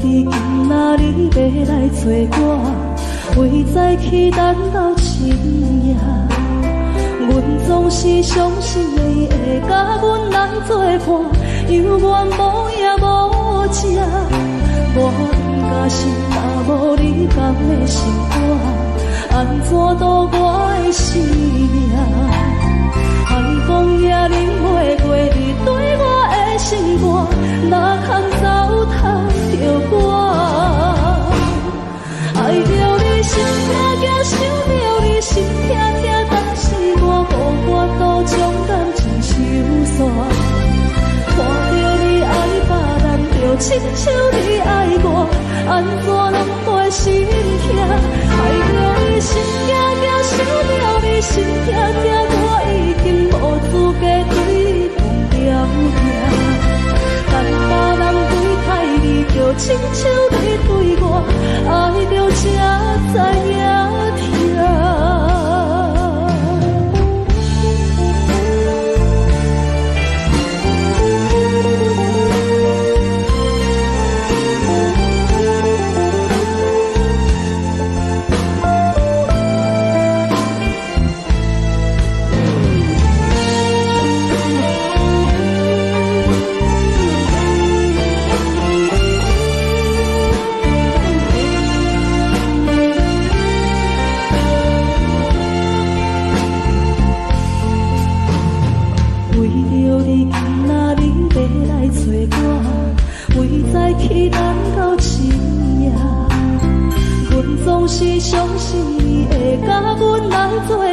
你今仔日要来找我，为早起等到深夜。阮总是相信你会甲阮来作伴，犹原无影无迹。我不甘心，若无你甘的心肝，安怎度我的生命？海风也淋袂过你对我的心肝，哪通糟蹋着我？爱着你心痛痛，想着你心痛痛，但是我无法度将感情收煞。看着你爱别人，就亲像你爱我，安怎拢会心痛？爱着你心痛痛，想着你心痛痛，我已经无资格对你讲条件。但别人对待你，就亲像你对我，爱着才知影痛。是相信你会甲阮来作伴，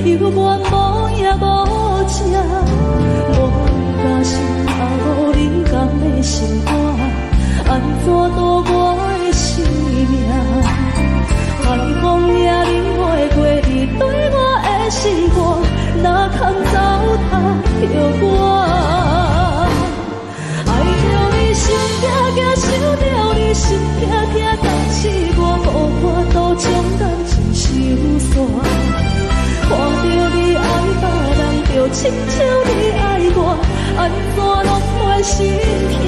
犹原无影无迹。我不甘心，若无你甘的心肝，安怎度我的生命？海风也淋袂过你对我的心肝，哪通糟蹋着我？爱着你心痛痛，想着你心痛痛，但是我无法度将感情收煞。看着你爱别人，就亲像你爱我，安怎拢会心痛？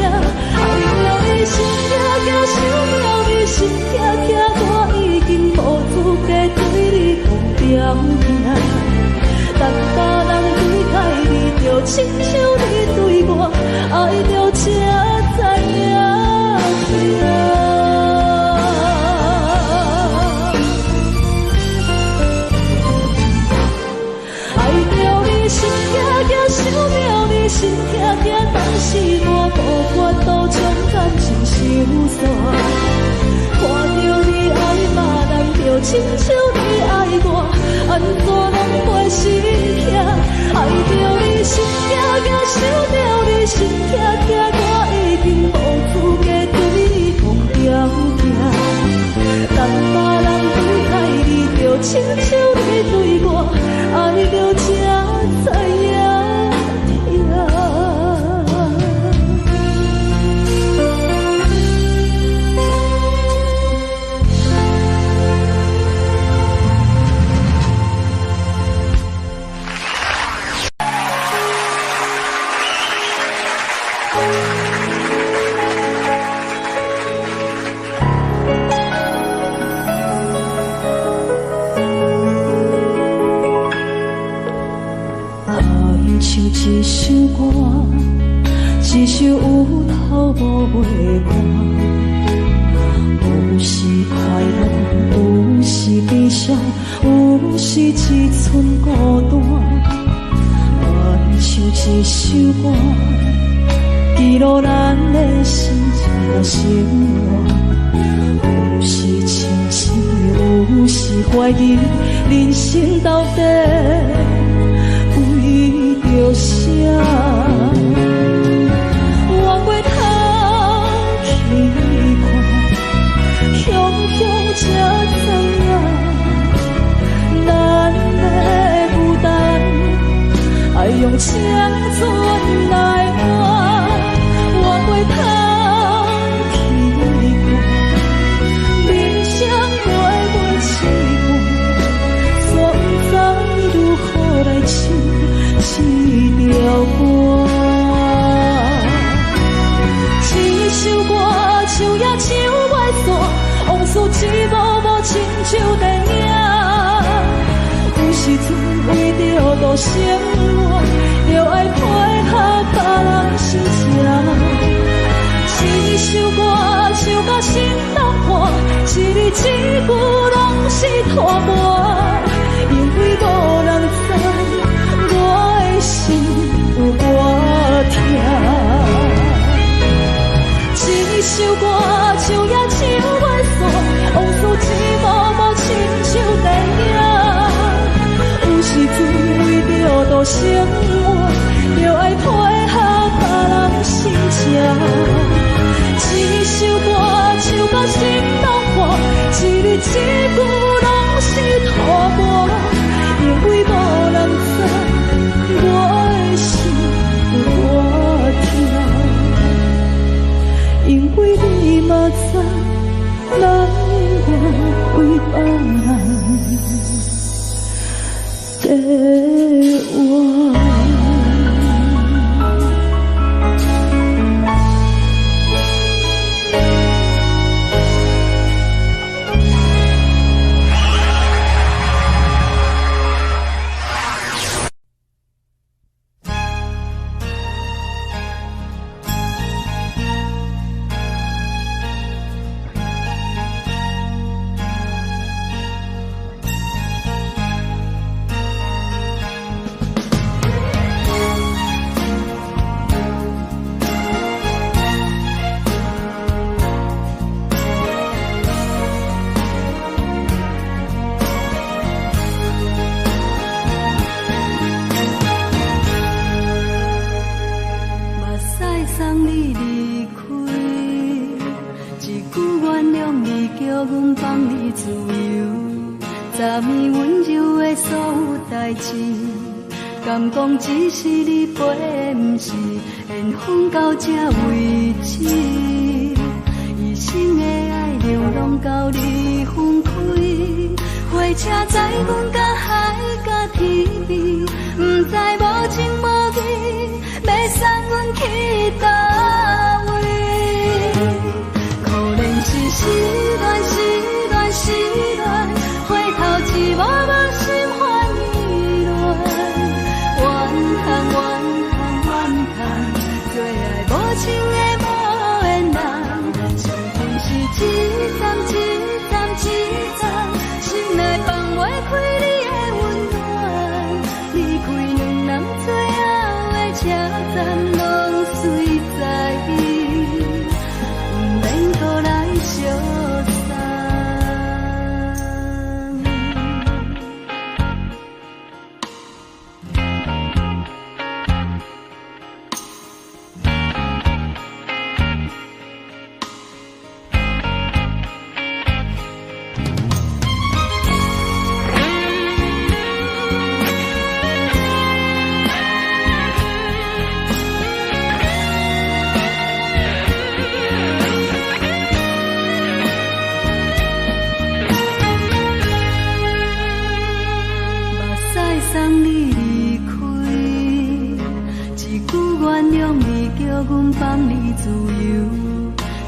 爱着你心痛痛，想着你心痛痛，我已经无资格对你讲条件。但别人对待你，就亲像你对我，爱着才知影痛。爱着你心痛痛，想着你心痛痛，但是我无法度将感情收煞。看着你爱别人，就亲像你爱我，安怎拢会心痛？爱着你心痛痛，想着你心痛痛，我已经无资格对你讲条件。但别人对待你，就亲像你对我，爱着才知影痛。一首歌，一首有头无尾歌，有时快乐，有时悲伤，有时一寸孤单。愿唱一首歌，记录咱的心情生活。有时清醒，有时怀疑，人生到底着啥？我过头去看，雄雄才知影，咱的负担爱用青春来换。我过头去看，人生过凄寒，煞不知如何来唱一条歌。一首歌唱呀唱，一幕幕亲像电影。有时阵为着度生活，就爱配合别人心情。一首歌唱到心拢破，一字一句拢是拖磨，因为无人知我的心有多痛。一首歌唱也唱袂煞，往事一幕幕亲像电影。有时阵为着度生活，就爱配合别人心情。一首歌唱到心拢破，一字一句拢是拖磨，因为无人知我的心有多痛，因为你嘛知，咱永远为别人在活。敢讲只是你陪，不是缘分到这为止。一生的爱流浪到你分开，火车载阮到海甲天边，不知无情无义，要送阮去倒位？可怜是失恋，失恋，失恋，回头一幕幕心烦意乱。最爱无情的无缘人，情份是一站一站一站，心内放袂开你的温暖。离开两人最后的车站，拢随在意，不免搁来相送。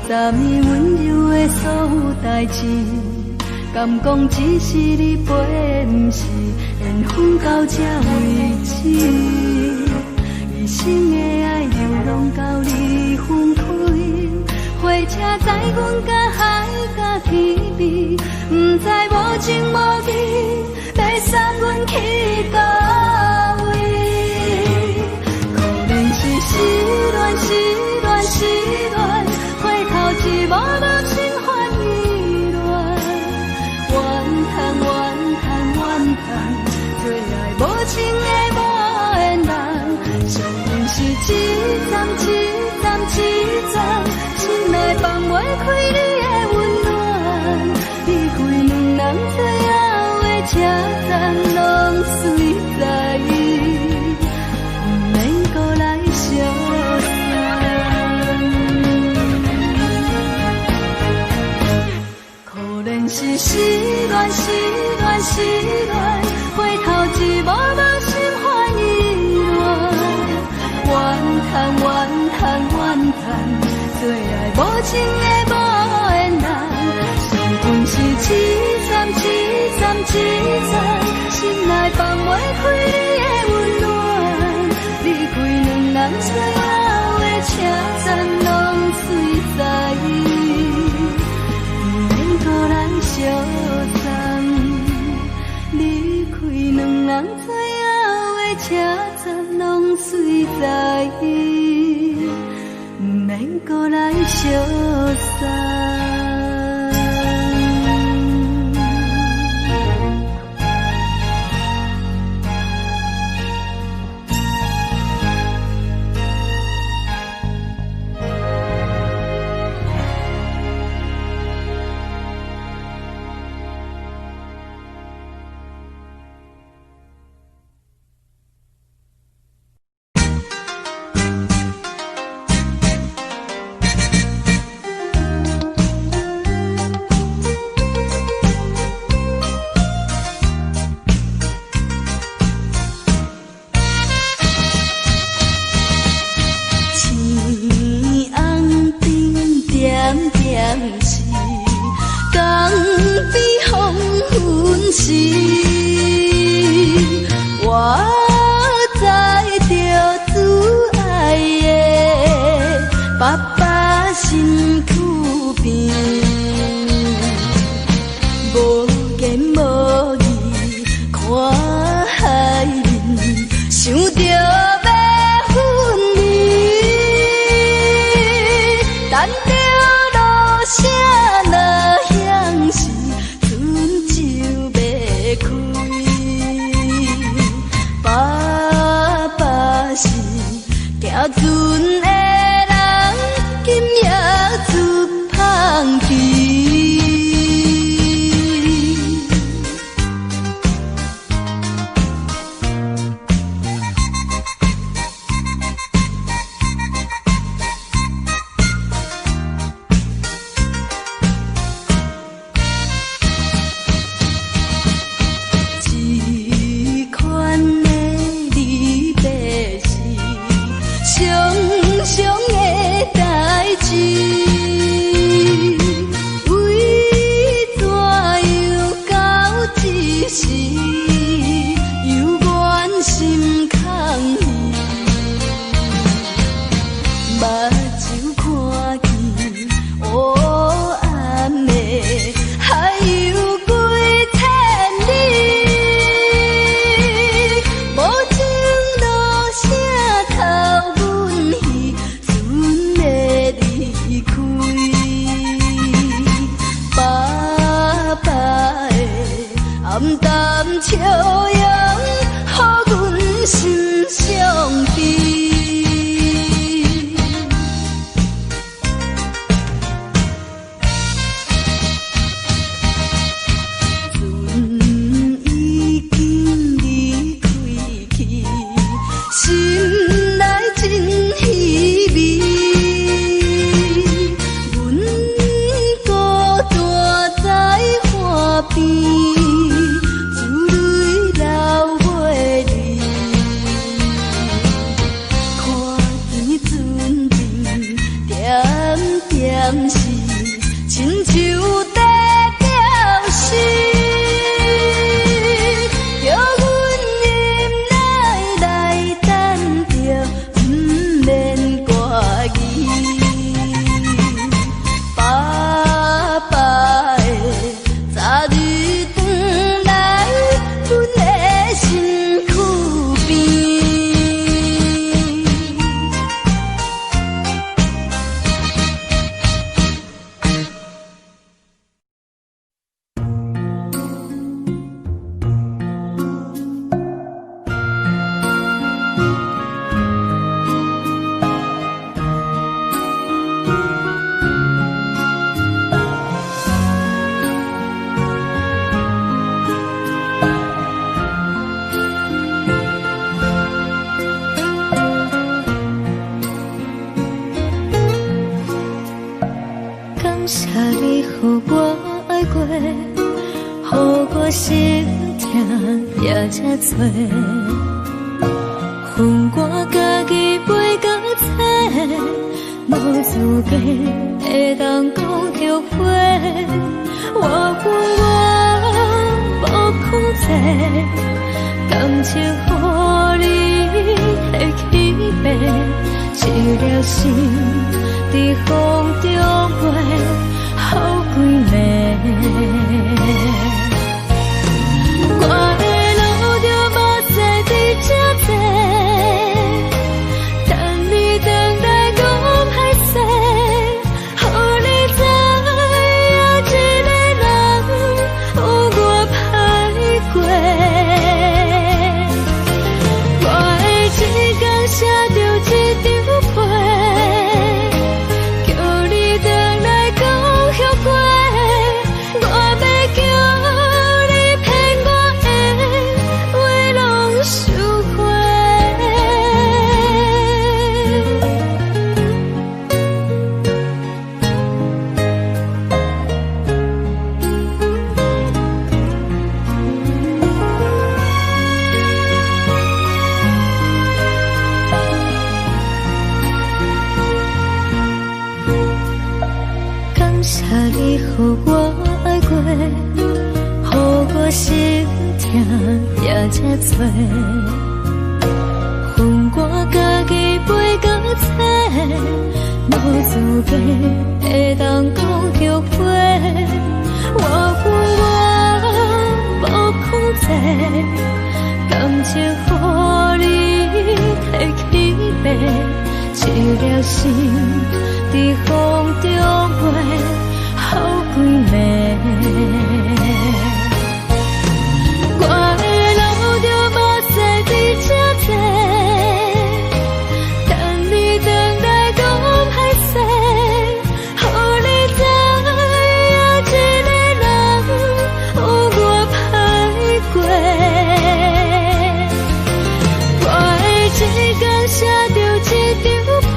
昨暝温柔的所有代志，敢讲只是你陪，不是缘分到这为止。一生的爱流浪到你分开，火车载阮到海甲天边，不知无情无义，要送阮去倒位？可怜是失恋，失恋，失恋。一幕幕心烦意乱，怨叹怨叹怨叹，最爱无情的无缘人，相逢是一站一站一站，心内放袂开你的温暖。离开两人最后的车站，拢随在意，不免搁来相。是失恋，失恋，失恋，回头一幕幕心烦意乱，怨叹怨叹怨叹，最爱无情的无缘人，相分是自在，心内放袂开你的温暖。离开两人最后的车站，拢随在，不免搁来相送。离开两人最后的车站，拢随在，不免搁来相送。心痛也这多，恨我家己袂到切，无资格会当讲后悔。我恨我无济，感情予你的起飞，一粒心在风中飞，好几暝。我的路着目屎在这多，等你回来讲歹势，予你知影一个人有我歹过。我的一天写着一张被，叫你回来讲后悔。我要叫你骗我的话拢收回。感谢你予我爱过，予我心痛也这多，分我家己飞到切，无资格会当讲后悔。我分我无控制，感情予你提起飞，一粒心在风中飞，好几暝。我的路着目屎在这多，等你回来讲歹势，予你知影一个人有我歹过。我的一天写着一张被，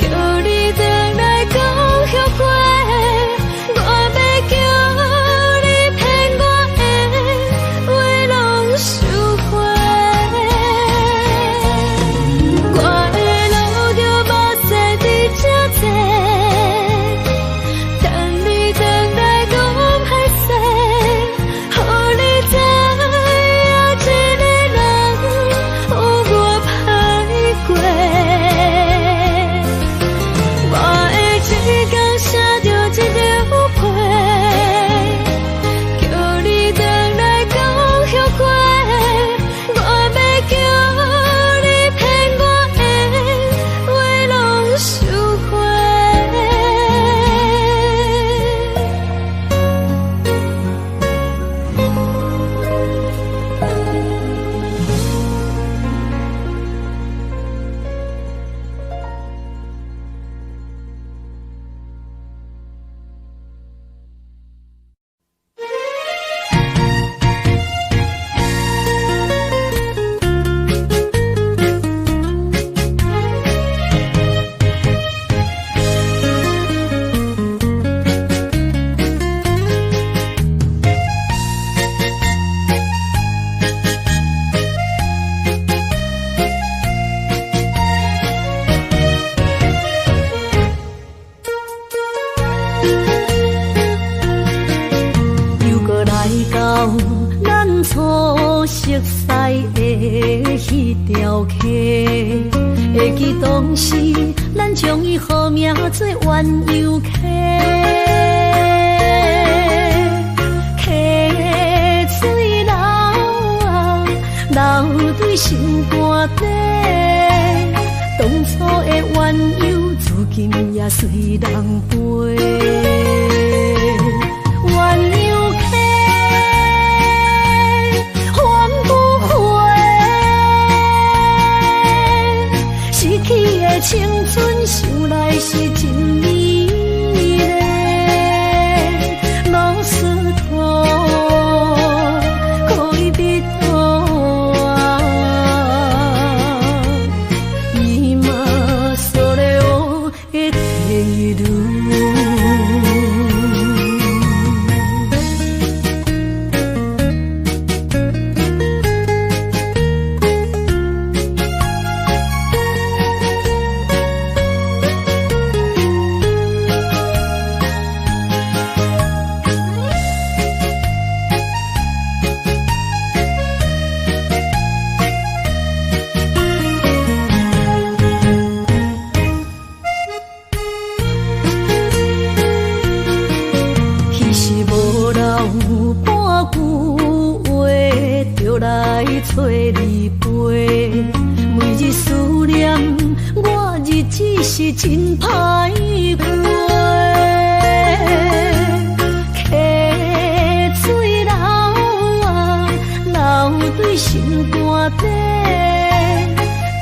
叫你回来讲后悔。我要叫你骗我的话拢收回。我的路着目屎在这多，等你回来讲歹势，予你知影一个人有我歹过。我的一天写着一张被，叫你回来讲后悔。我要叫你骗我的话拢收回。又搁来到咱初熟悉的迄条溪，会记当时咱将伊号名做鸳鸯溪。溪水流啊，流对心肝底，当初的鸳鸯，至今也随人陪。鸳鸯溪，还不回，逝去的青春想来是真美丽。老师徒可以比拖啊，伊嘛所了的地路。就来找你陪。每日思念，我日子是真歹过。溪水流啊，流对心肝底。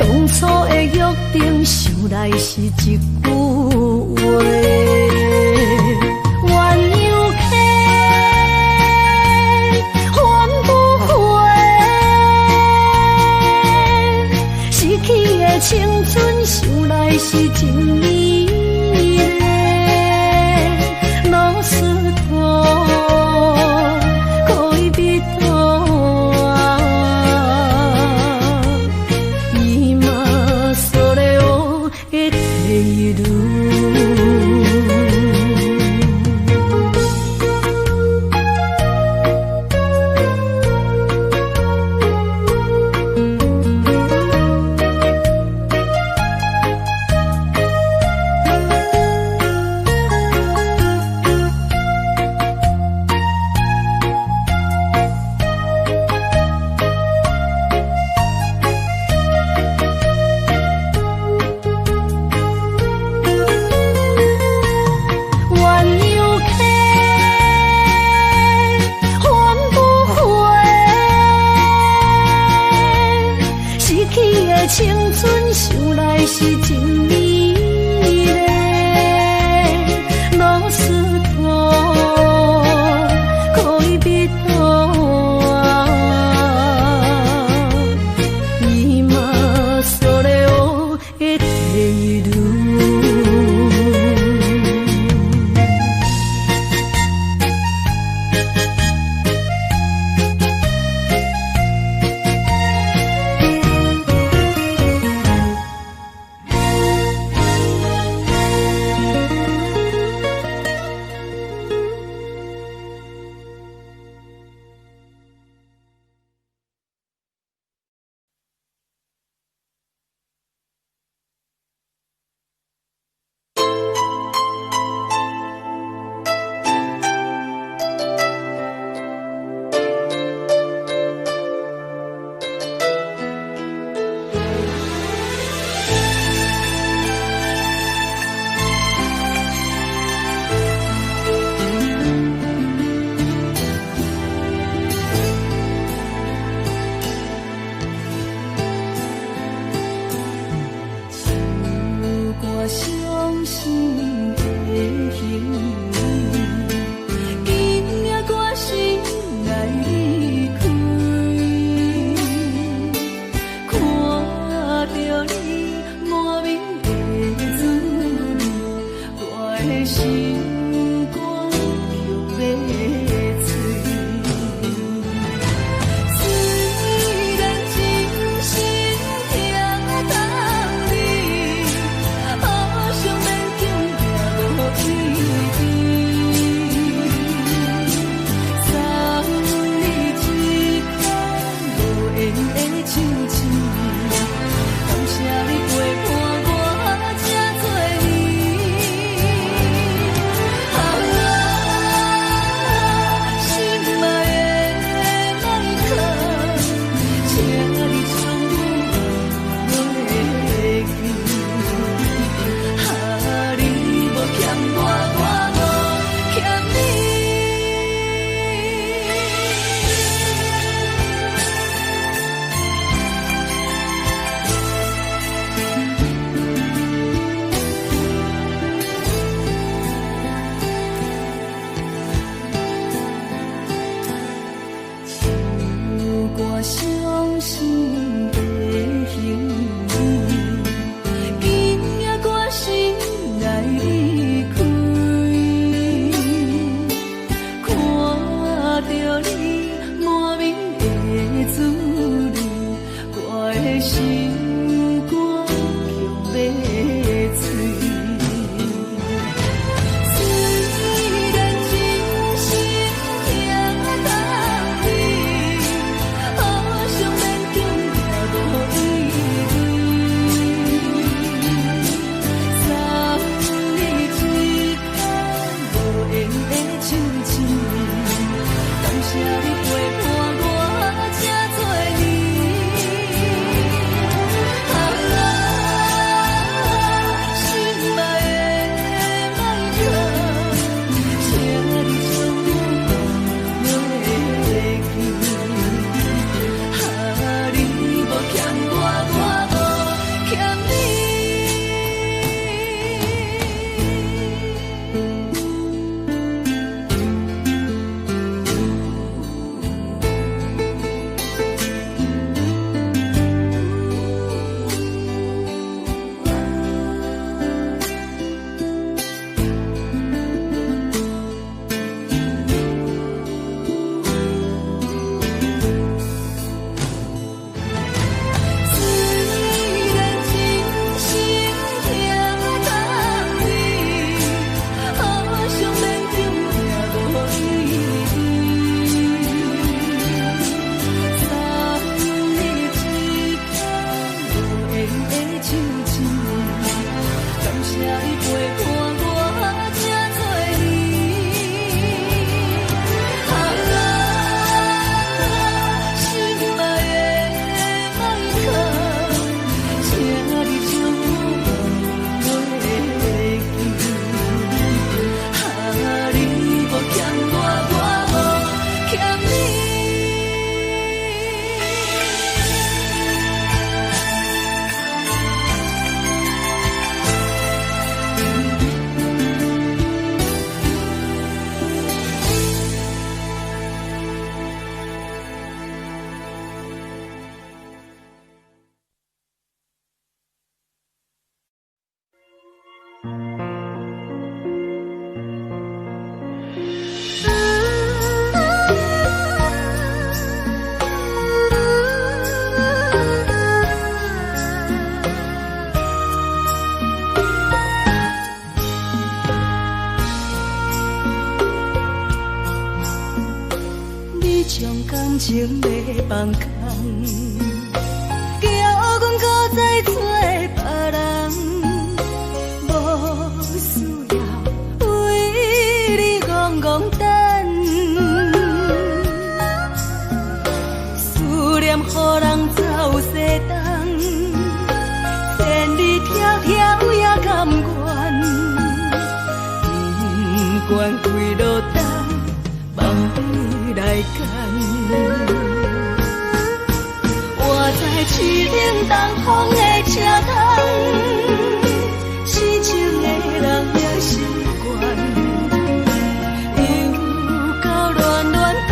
当初的约定，想来是一句话。青春想来是真美丽，老师徒可以比多啊，伊嘛所了的退路。青春想来是真美丽，老师徒可以比多啊，伊嘛所了的退路。感情要放空，叫阮搁再做别人，无需要为你戆戆等。思念予人走西东，千里迢迢也甘愿，不管几路灯，梦比来干。我在市顶东风的车头，痴情的人也心倦，又到乱乱甲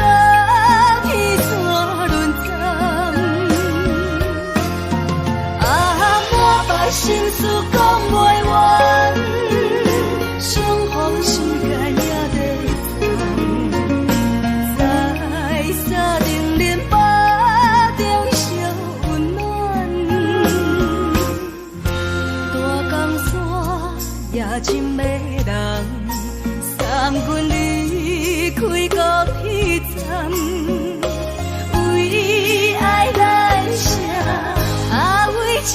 去山轮站。满腹心事讲袂完，相逢时间也在藏，在沙丁林巴中烧温暖。大江山也真迷人，送阮离开孤彼站，为爱来生，为情。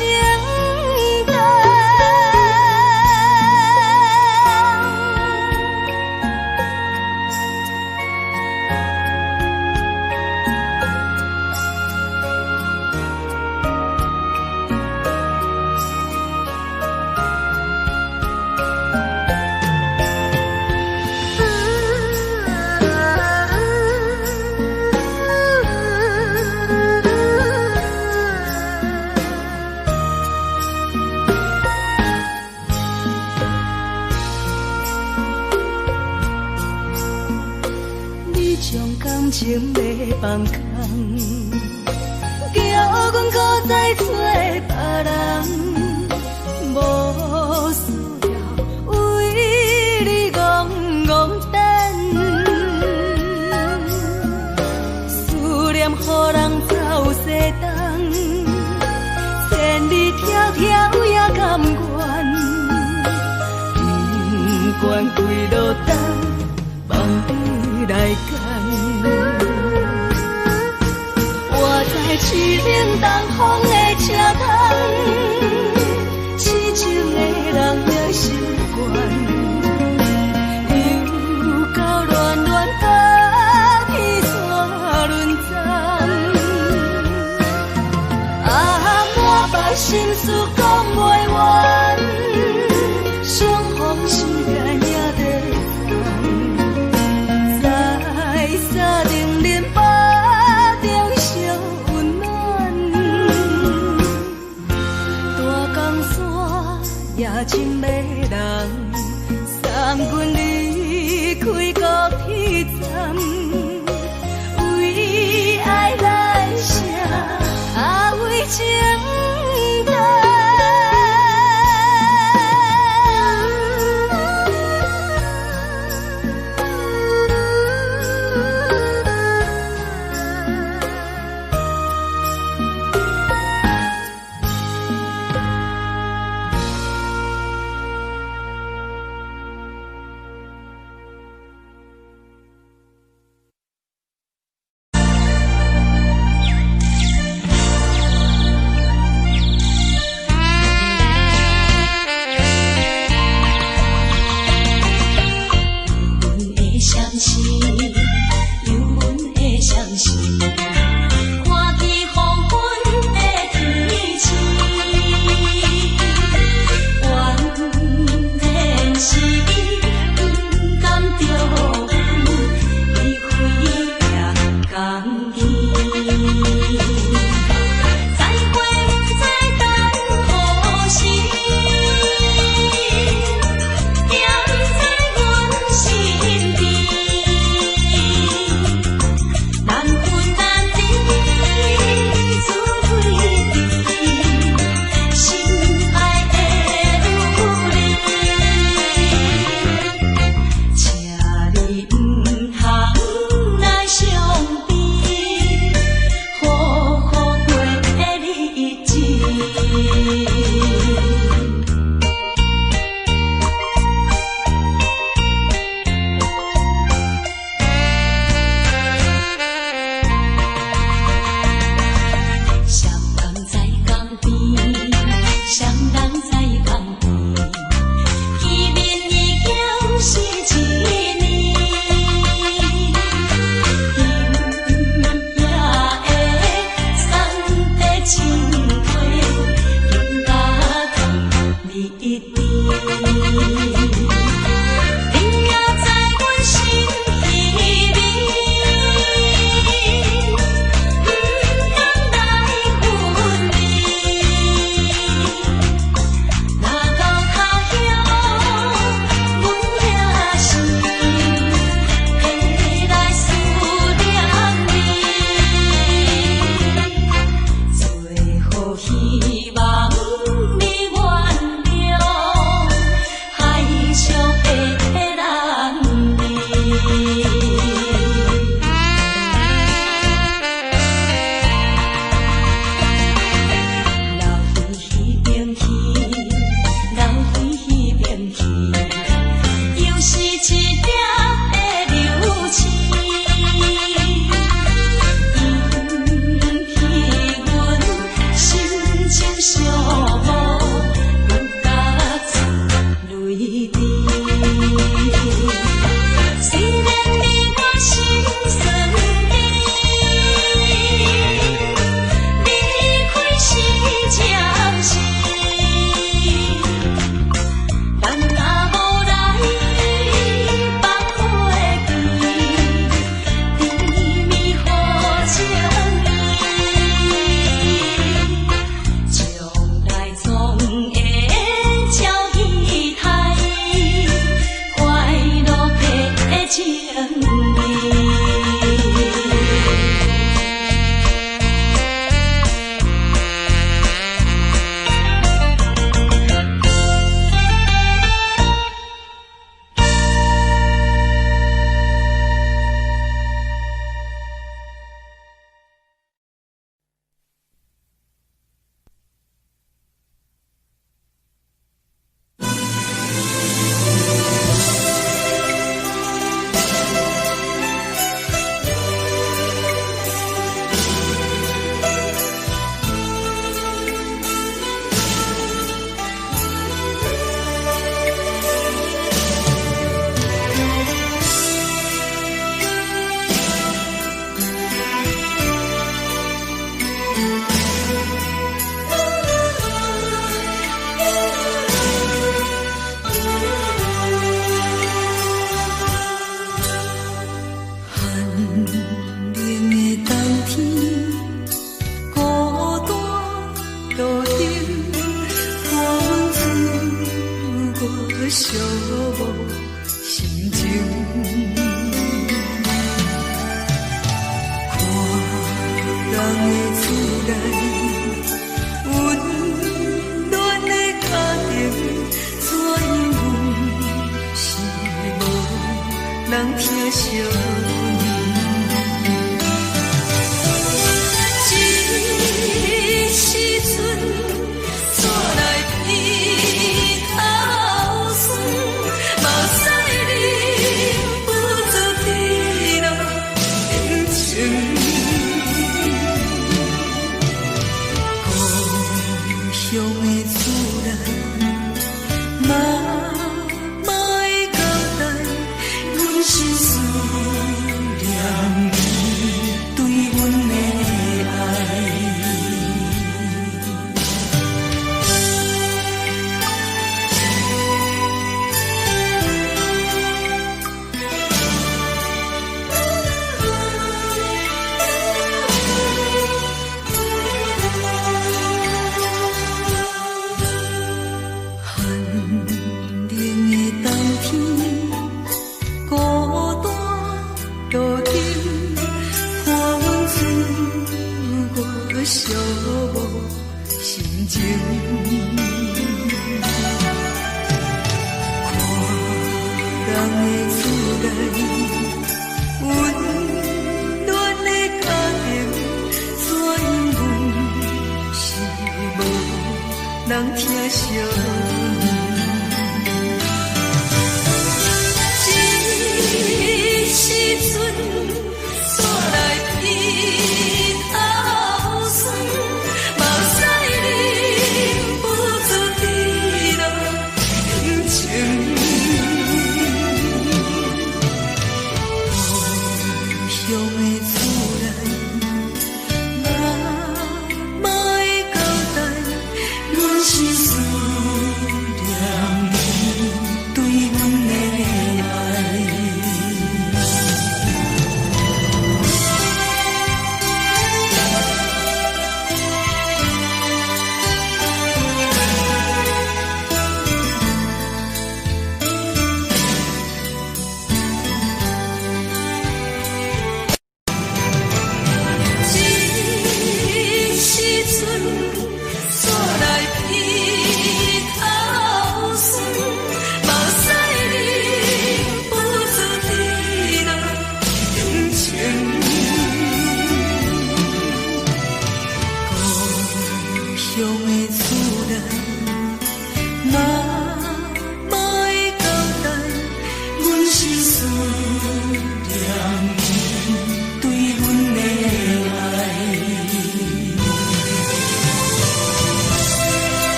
情要放空，叫阮搁再做别人，无需要为你戆戆等。思念予人走西东，千里迢迢也甘愿，不管几路灯，梦比来干。在市顶东风的车头，痴情的人也心倦，又到乱乱甲去山轮站。满腹心事讲袂完，相逢时间也在藏，在沙丁林巴中烧温暖。人疼惜这时阵怎来鼻头酸，目屎忍不住滴落眼睛。故乡的自然，莫会交代，阮是思念你对阮的爱。寂寞心情，看人的厝内温暖的家庭，怎因阮是无人疼惜这时阵怎来鼻头酸？目屎忍不住滴落眼睛。故乡的自然，莫会交代，阮是思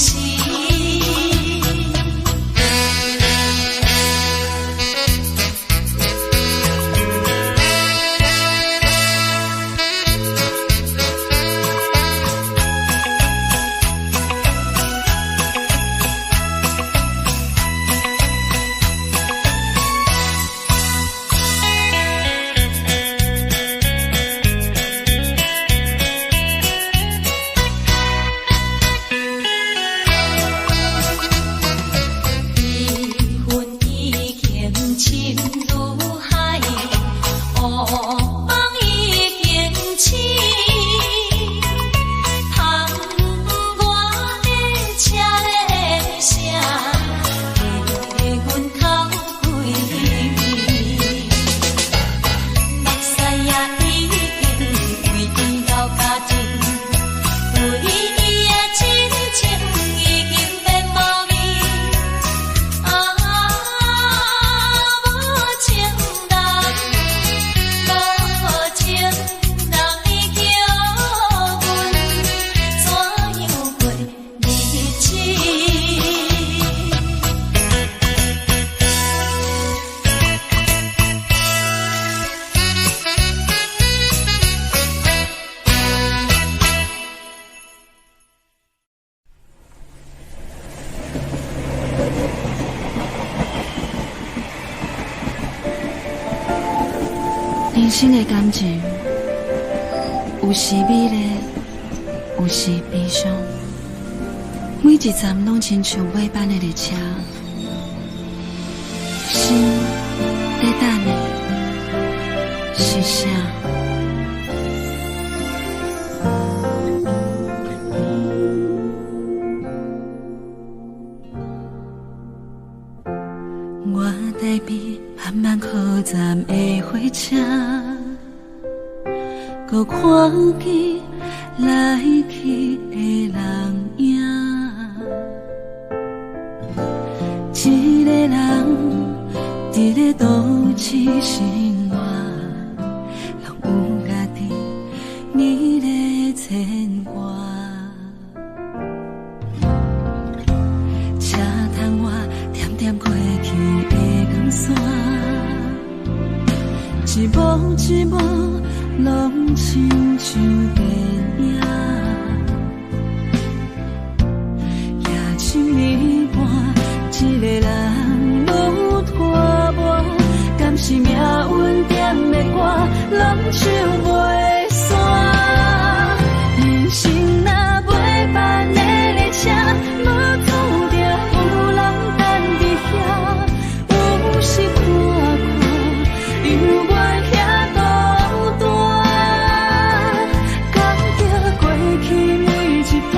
时。人生的感情，有时美丽，有时悲伤。每一站拢亲像尾班的列车，心在等你，是啥？我台边慢慢靠站的火车，搁看见来去的人影。一个人伫咧都市生活，拢有家己你咧牵挂。车窗外点点过去的光线，一幕一幕拢亲像电影。夜深暝半，一个人愈拖磨，敢是命运点的歌，拢唱袂煞。人生若袂办的列车，无注定有人等伫遐。有时看看，犹原遐孤单，感觉过去每一段，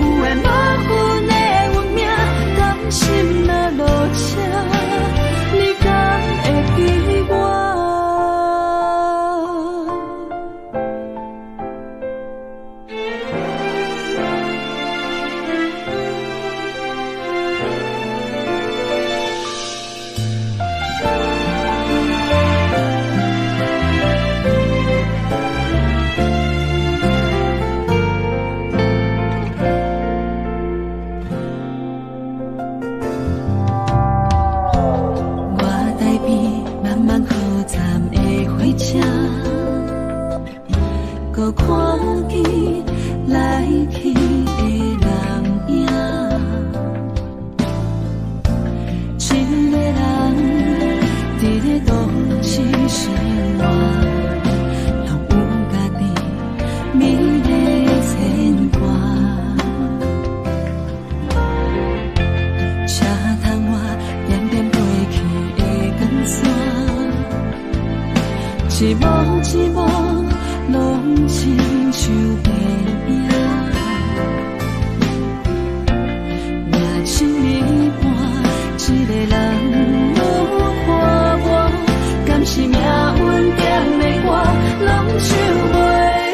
有缘无份的运命，甘心若落车，你敢会记我？我台边慢慢靠站的火车，搁看见来去的人影。一个人伫咧都市生活，拢有家己美丽牵挂。车窗外点点过去的光线，一幕一幕拢亲像电影。夜深暝半，一个人愈看我，敢是命运点的歌，拢唱袂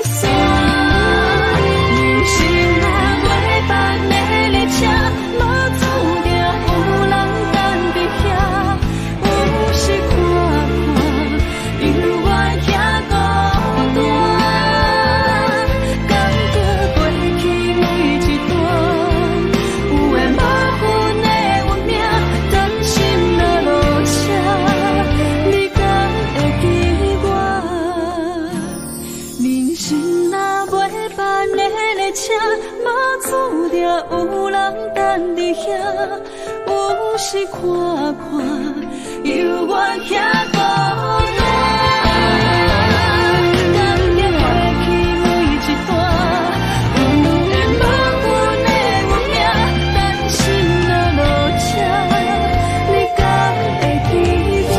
煞。人生若袂办的列车，无注定有人等伫遐。有时看看，犹原遐孤有人等你遐，有时看看，犹原遐孤单。感激过去每一段，永远无阮的运命，单身的路车，你敢会记我？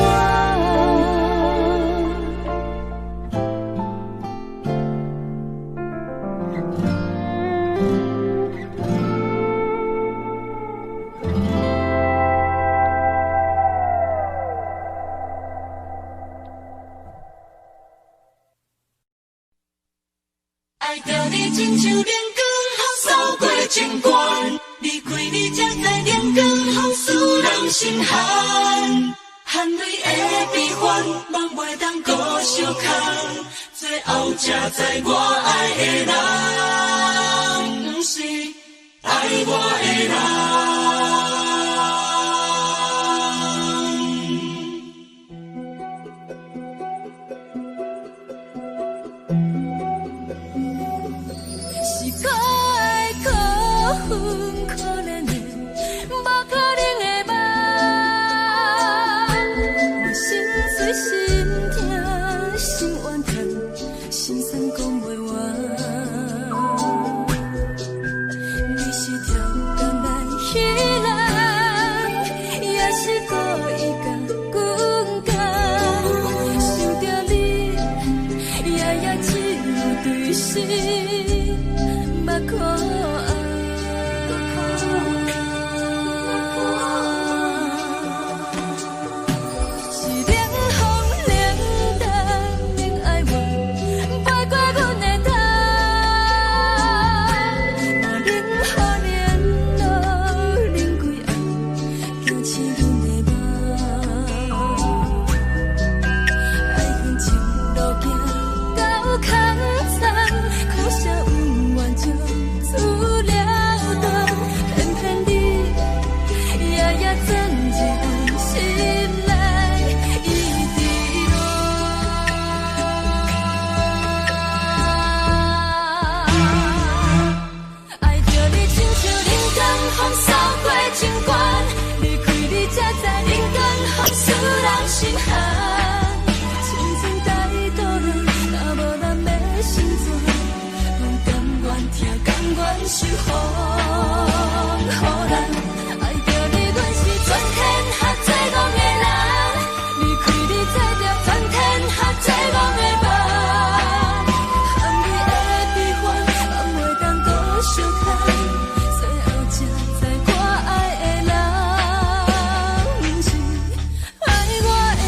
爱着你亲像连光风扫过情关，离开你才知连光风使人心寒。含泪的悲欢，望袂当搁相牵，最后才知我爱的人，不是爱我的人。是我的可恨可怜的，无可能的梦。我心碎心痛心怨叹，心酸讲袂完。你是条工来彼人，也是故意甲阮讲，想着你，夜夜只有对视。目眶红，是冷风冷淡冷爱我，飞过阮的头，嘛冷雨冷落冷几暗，惊醒阮的梦。爱恨情路行到空残，可惜有缘就出了断，偏偏你夜夜钻入阮心内，一直乱。爱着你亲像冷光风扫过情关，离开你才知冷光风使人心寒。青春带倒落，若无咱要心酸。甘愿受风雨人，爱着你，阮是全天下最戆的人。离开你，才着全天下最戆的梦。含泪的悲欢，望袂当搁相牵，最后才知我爱的人，不是爱我的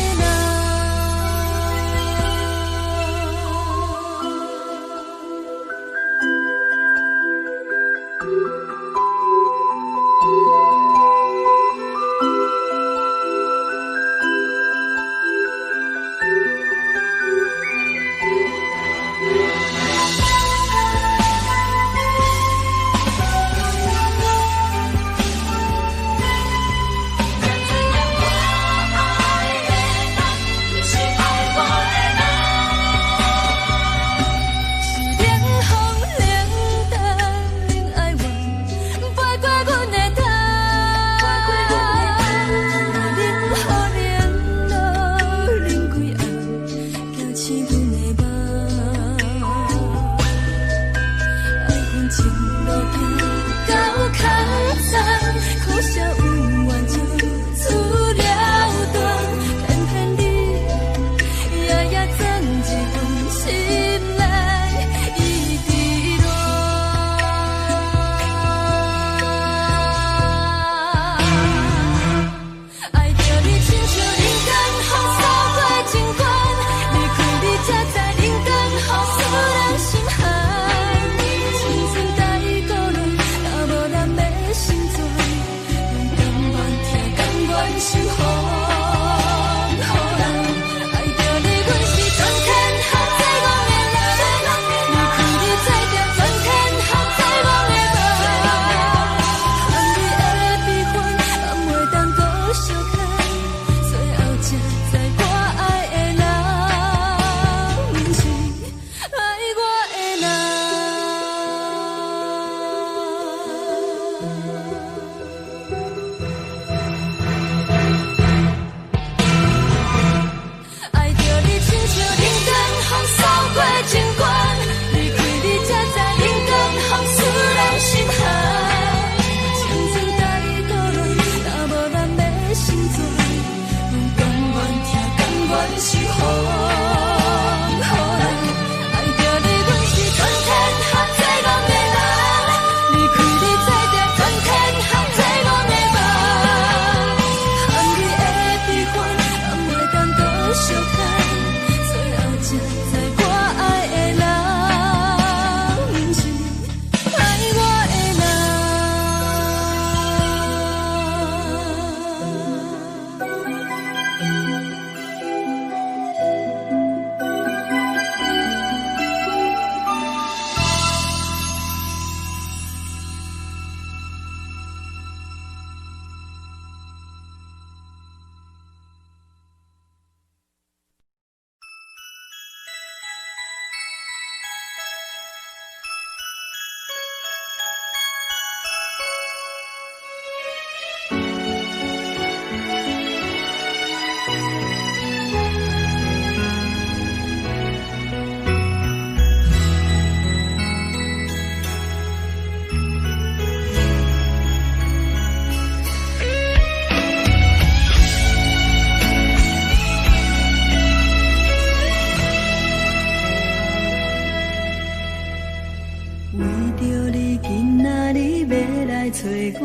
今仔日要来找我，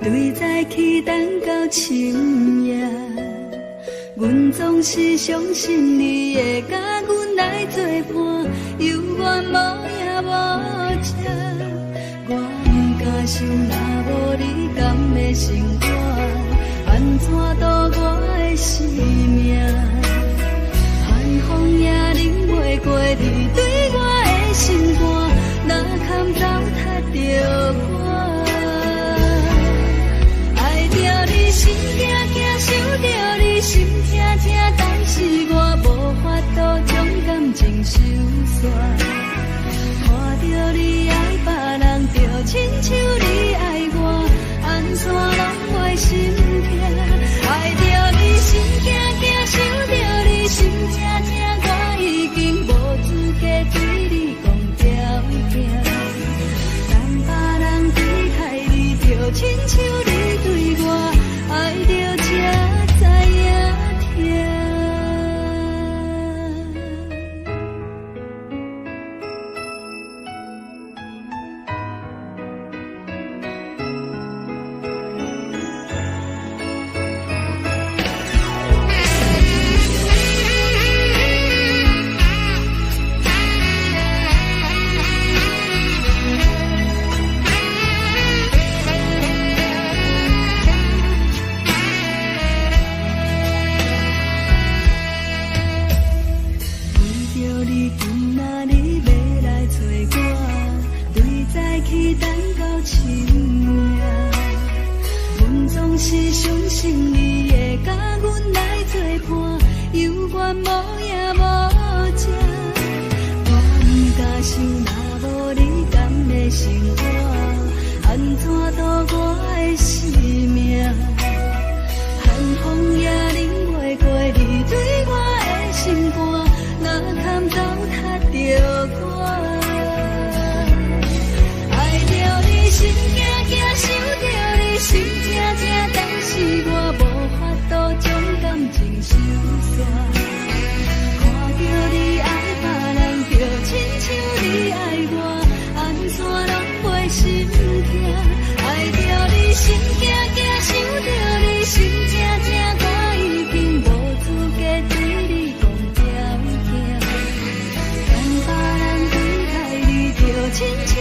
对早起等到深夜。阮总是相信你会甲阮来作伴，犹原无影无迹。我不敢想，若无你甘的生活，安怎度我的生命？寒风也忍袂过你对我的心肝，哪堪糟蹋着我？爱着你心惊惊，想着你心痛痛，但是我无法度将感情收煞。看着你爱别人，就亲像你爱我，安怎拢会心痛？爱着你心惊惊，想着你心痛痛，我已经无资格对你讲条件。但别人对待你，就亲像你对我，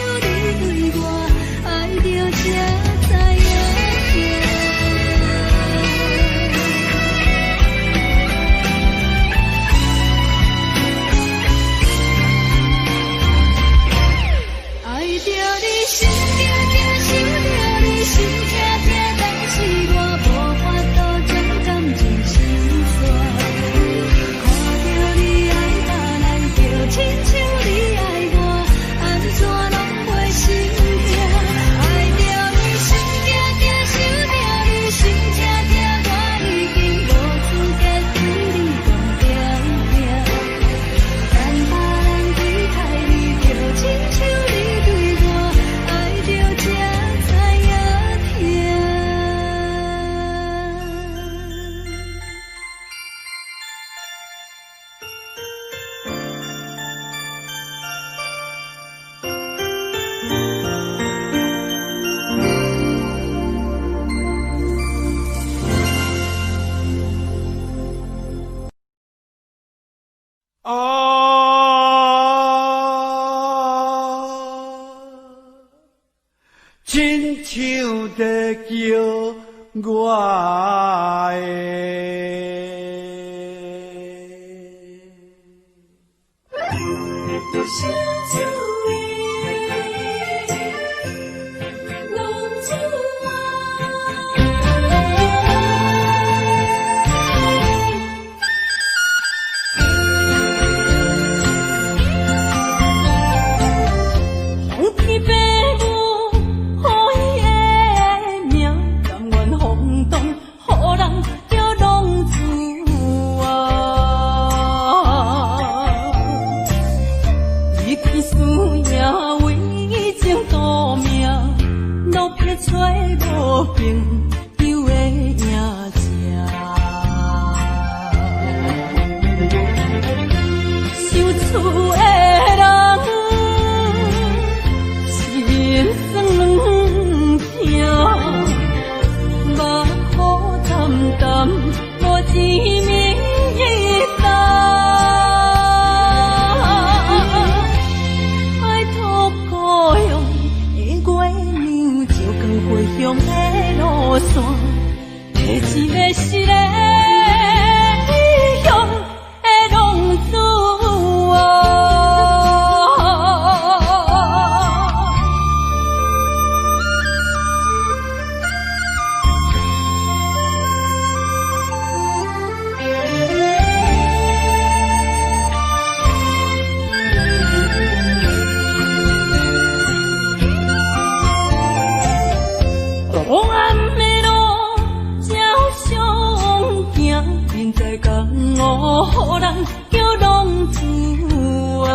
爱着才知影痛。亲像在叫我予人叫浪子啊！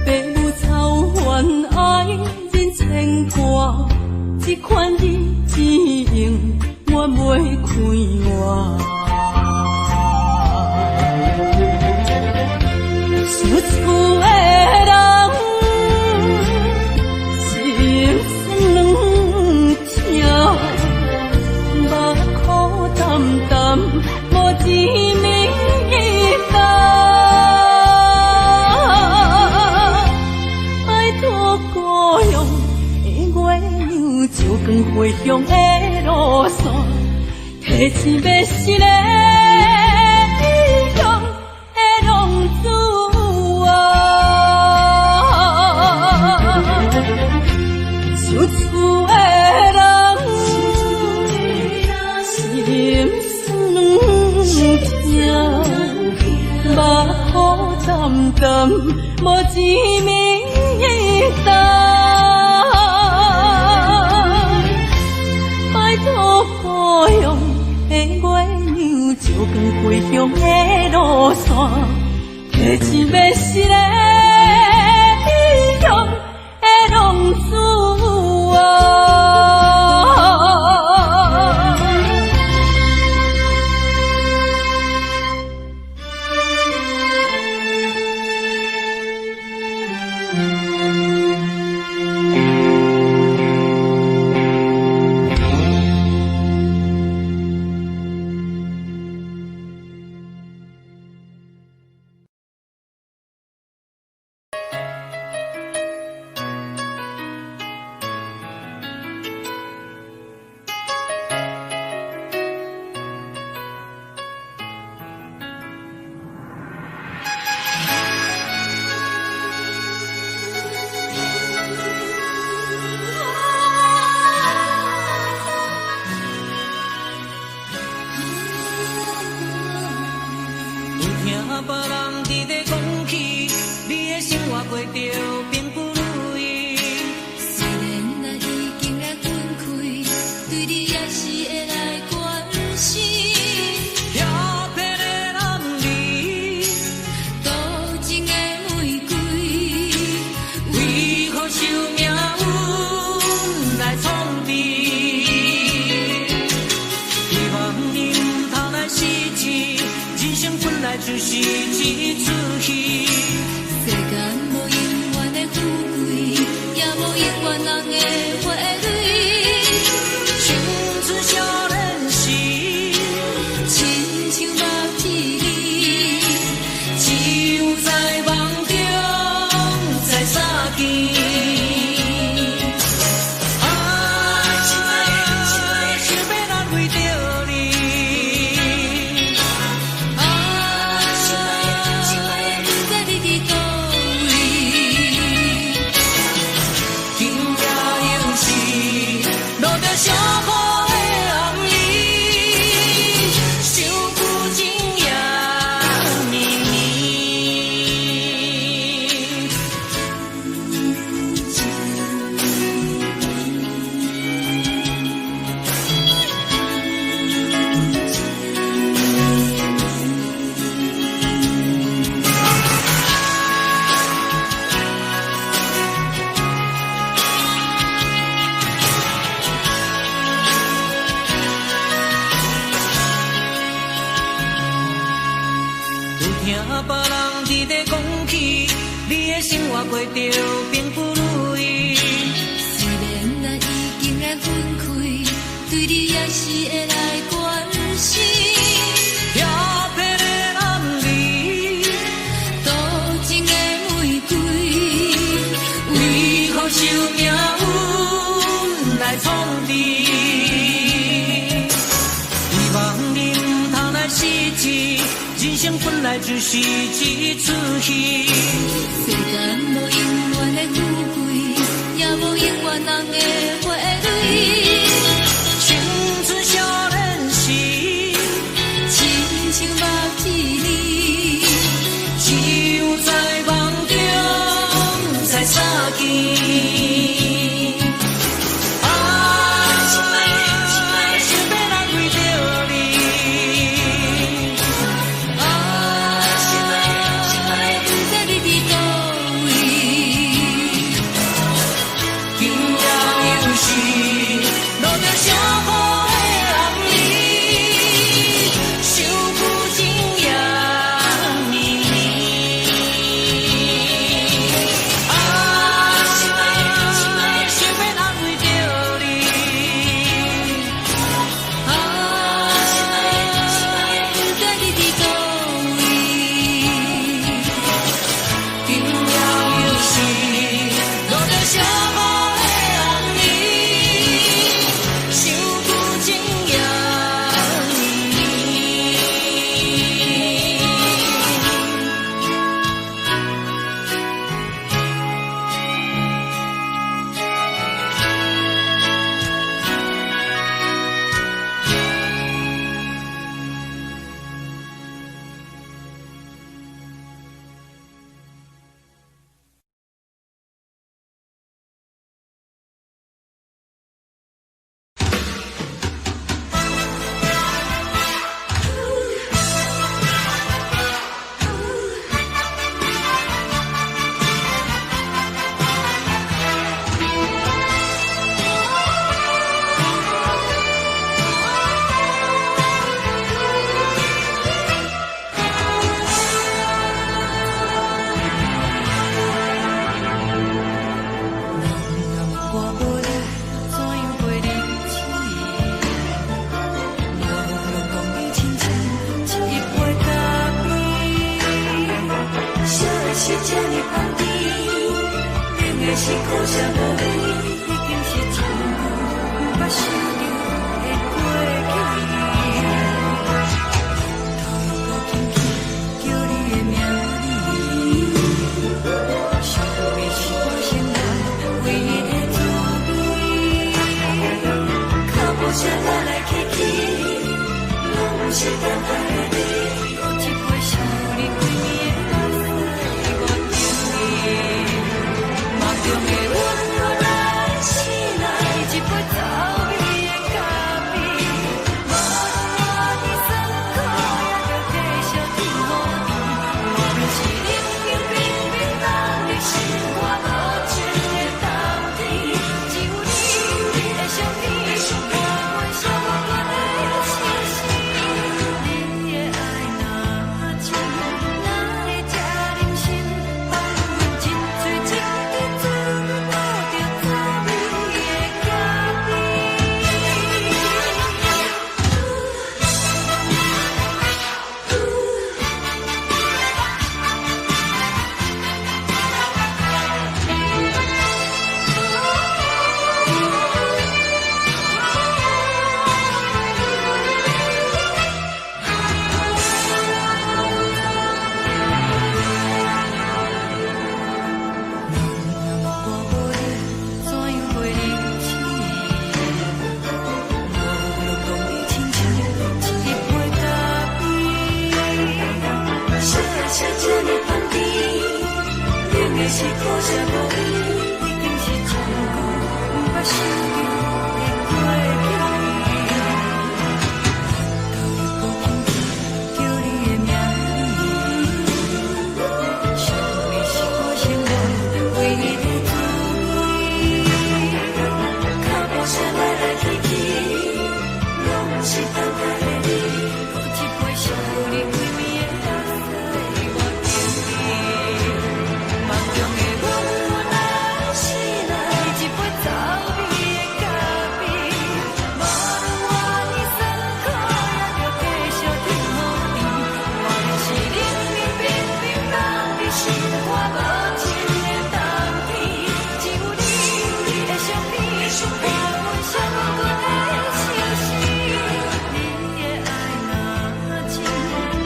父母操怨爱人牵挂，这款日子用我袂开我。想厝的人心酸两条，目苦淡淡无一面红。拜托故乡的月亮，照光回乡的路线，提醒要是个异乡的浪子。想厝的人，心酸两条，目苦淡淡，无一面红。拜托故乡的月亮，照光回乡的路线，提醒要是个异乡的浪子啊！别人伫咧讲起，你的生活过着并不如意。虽然咱已经来分开，对你也是会来关心。遐撇的人离，多情的玫瑰，为何受命运来创治？希望你唔通来失去，人生本来就是一出戏。世间无永远的富贵，也无永远人的花蕊。青春少年时，亲像目睭里，只有在梦中才相见。听别人伫咧讲起，你的生活过着并不如意。虽然咱已经来分开，对你也是会来关心。遐撇的人离，多情的玫瑰，为何受命运来创治？希望你唔通来失去。人生本来就是一出戏，世间无永远的富贵，也无永远人的花蕊。青春少年时，亲像目睭里，只有在梦中才相见。想要来为着的是苦涩无味，已经是一句无法想着的过去。头又轻轻叫你的名字，想的是我心内唯一的滋味。脚步声来来去去，拢不是等待的你。有一杯想你几年的泪水我流泪，梦中的温柔来醒来，一杯走味的咖啡，无论我的酸苦，也着继续甜乎甜。无论是冷冷冰冰冷的心肝，无情的冬天，只有你的相片，我阮伤我的心事。你的爱若真，哪会这忍心放阮一嘴情的滋味，倒着滋味的咖啡。我无你，怎样袂忍心？无路讲你亲像一杯咖啡，烧的车这呢香甜，冷的是苦涩无味，已经是一句无法想着的过去。头又轻轻叫你的名字，想的是我心内唯一的滋味。脚步声来来去去，拢不是等待的你。有一杯想你几暝的泪水我流泪，梦中的温柔来醒来，一杯走味的咖啡，无论我的酸苦，也着继续甜乎甜。无论是冷冷冰冰冷的心肝，无情的冬天，只有你的相片，我阮伤我的心事。你的爱若真，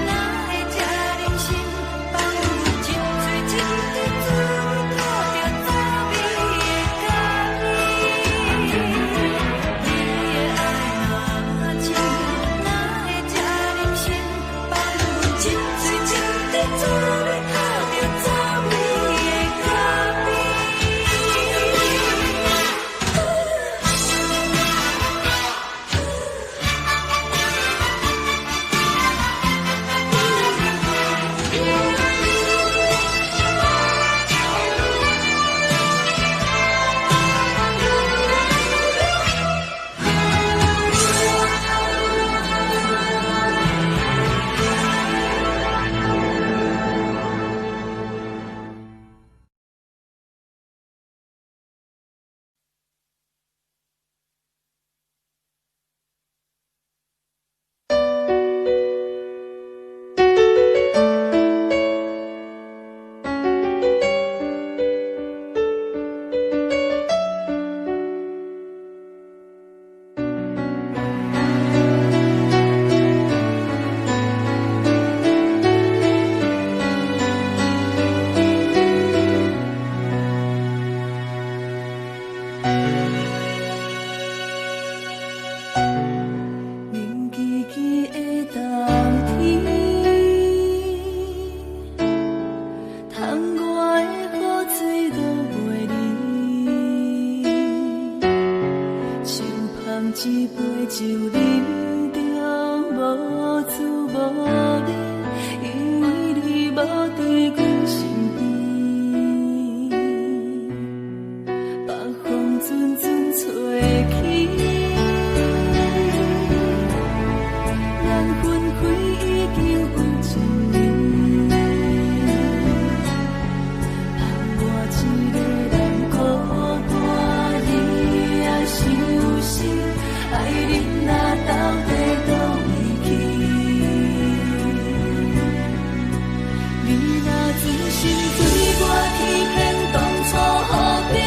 哪会这忍心放阮一嘴情的滋味，倒着滋味的咖啡。你的爱若真，哪会这忍心放阮一嘴情的滋味，倒着滋味的咖啡。冷叽叽的冬天，窗外的雨水落袂离，手捧一杯酒饮着无滋无味，因为你无伫阮身边，北风阵阵吹起。咱分开已经有一年，盼我一个人孤单，你也伤心，爱人若到底倒位去？你若真心对我欺骗，当初予你。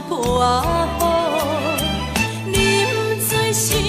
破雨，饮醉心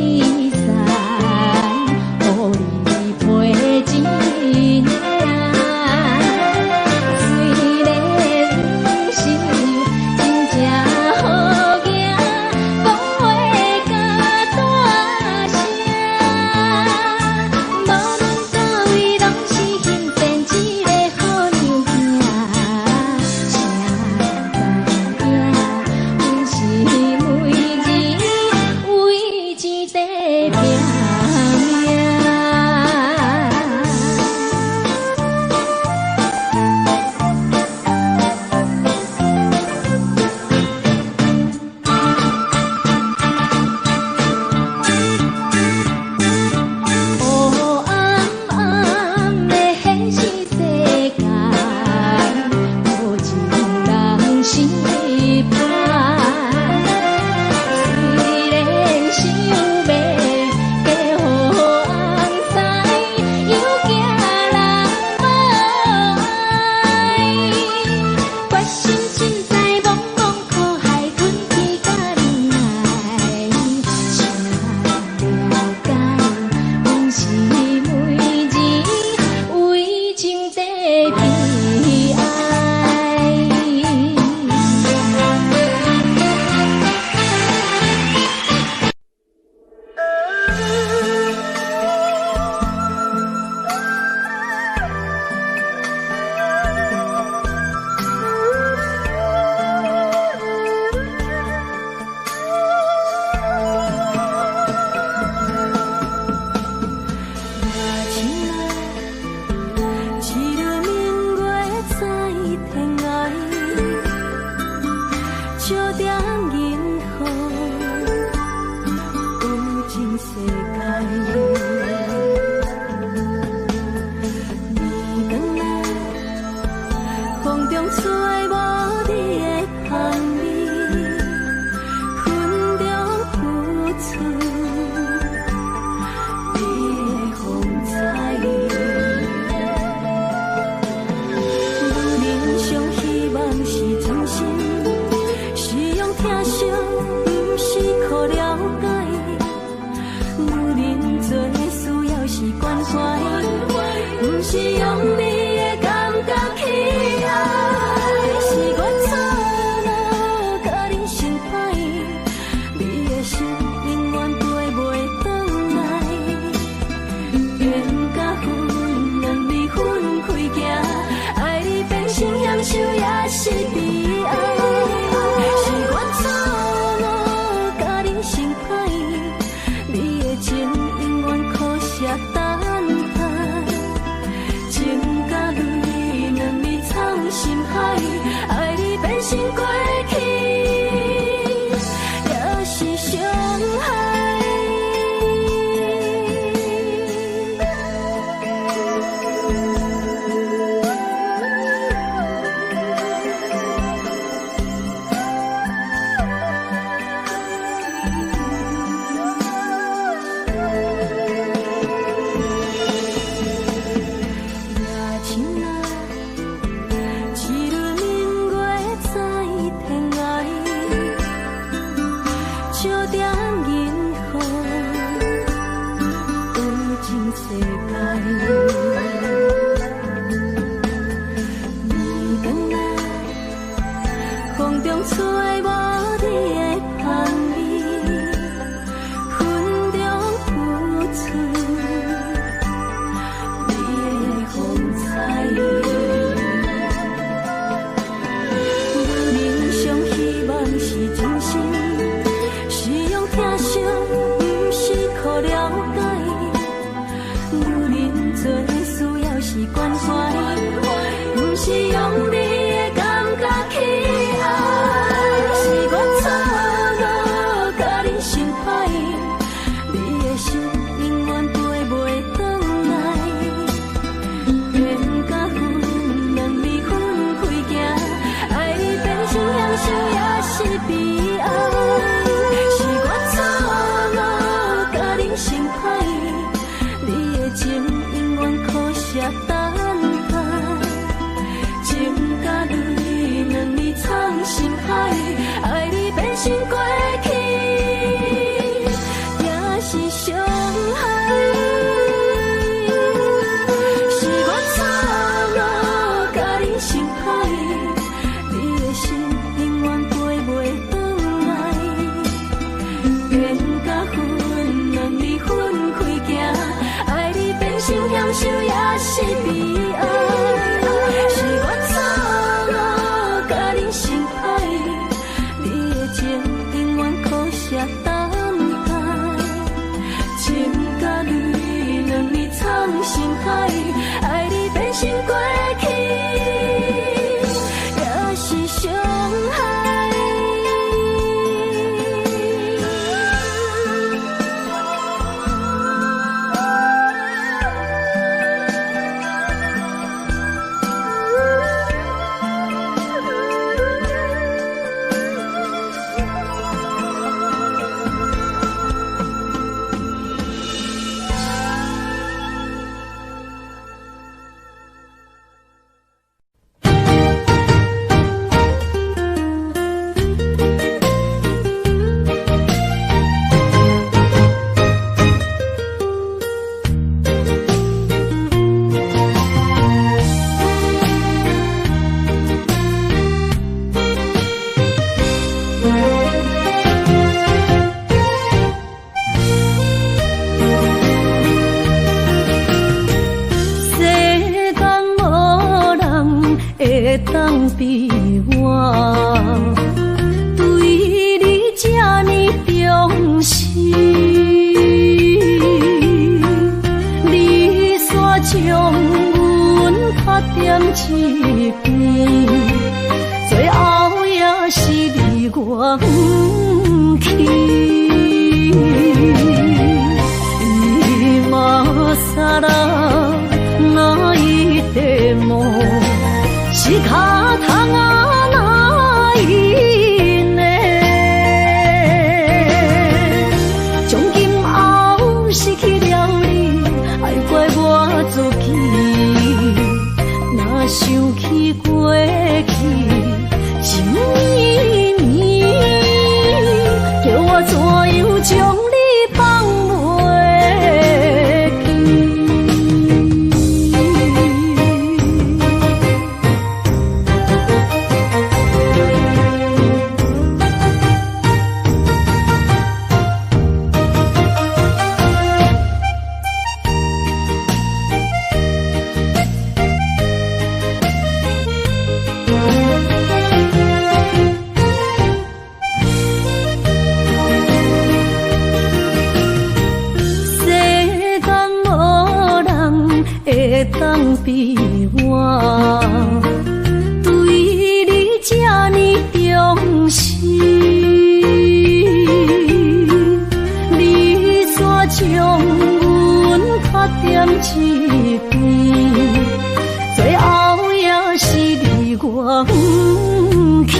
愈早。做需要是关怀，不是用你的感觉去爱，是我错了，甲你相歹，你的心永远飞袂转来，缘甲分两米分开行，爱你变成享受也是悲哀，是我错了，甲你相歹，你的情永远可惜等待，情甲泪两米藏心海，爱你变成过去，也是伤害。当比我对你这呢重视，你煞将阮拍点一边，最后也是离我不去。今ら泣いても仕方がないね。从今后失去了你，爱怪我自己。若想起过去情绵绵，叫我怎样将你放袂？会当比我对你这呢重视？你怎将阮拍点一边？最后也是你我不去。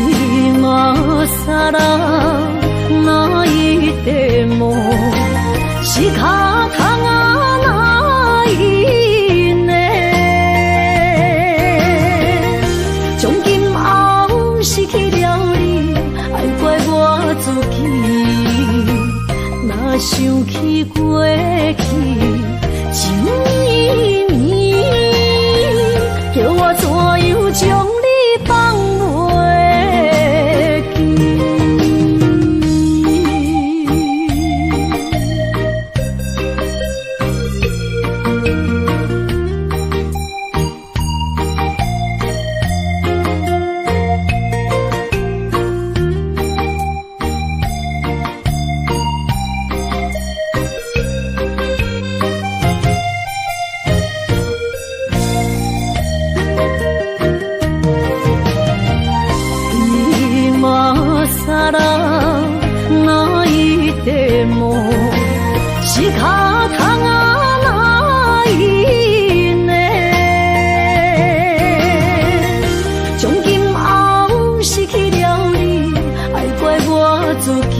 今さら泣いても仕方がないね。从今后失去了你，爱怪我自己。若想起过去情意绵，叫我怎样将你放袂记？仕方がないね。从今后失去了你，爱怪我自己。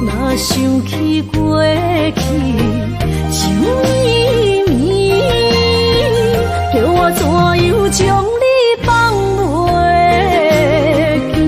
若想起过去情意绵，叫我怎样将你放袂记？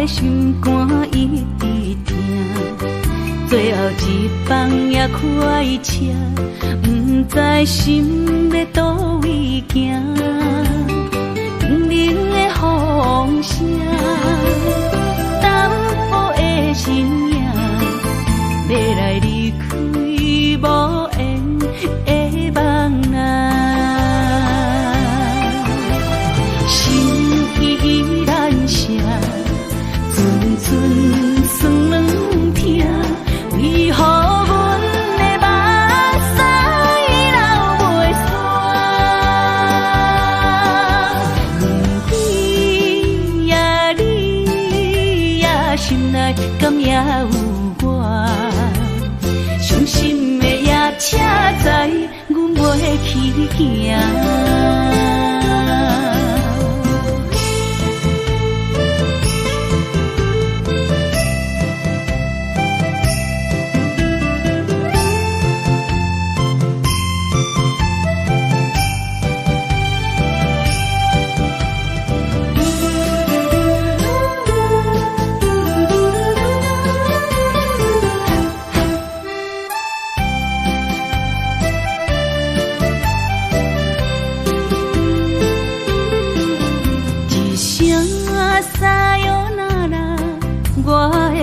心肝一直疼，最后一放也开车，不知心要倒位行，冷冷的风声，淡薄的身影，要来离开无缘的梦啊，心依然舍。寸酸软疼，为何阮的目屎流袂煞？问你呀，你呀，心内敢也有我？伤心的夜车载，阮袂去行。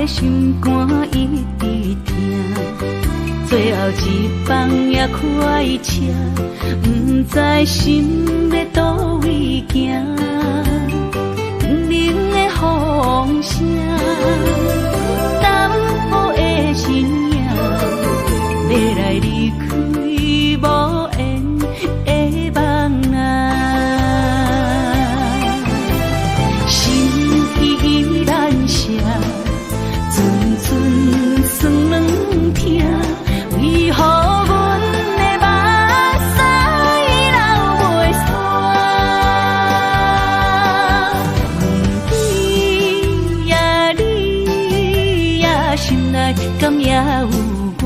心肝一直疼，最后一放也开车，不知心要倒位行。冷冷的风声，淡薄的身影，要来离开无缘的梦啊，心依然舍。寸寸酸软也心内敢也有我，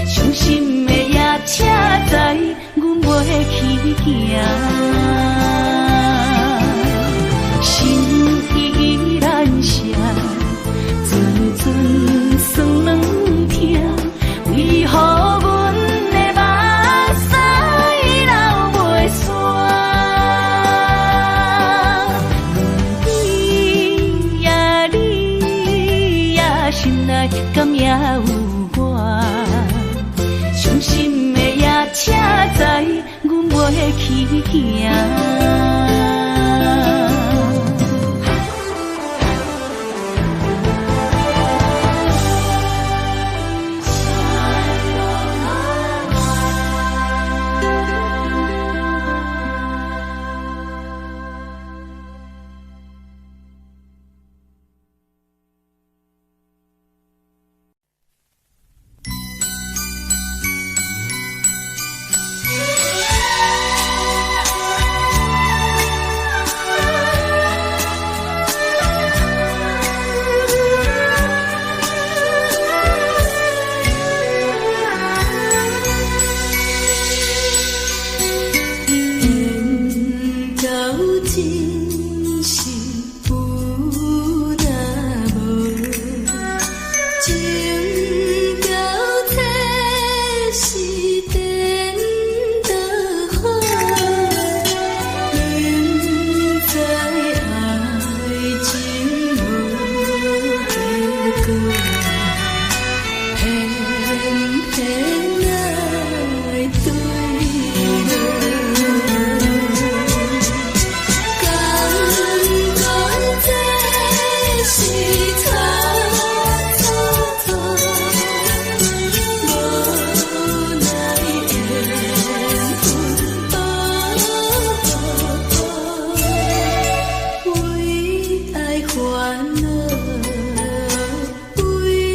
伤心的也车载，阮袂去行。心依然舍，阵阵酸软痛，为何阮的目屎流袂煞？你也心内敢也有我，伤心的也车载，阮袂去行。为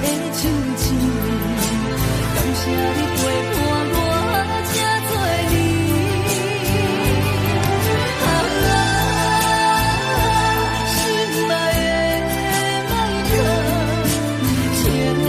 的手指，感谢你陪伴我这多年。心爱的莫哭，请你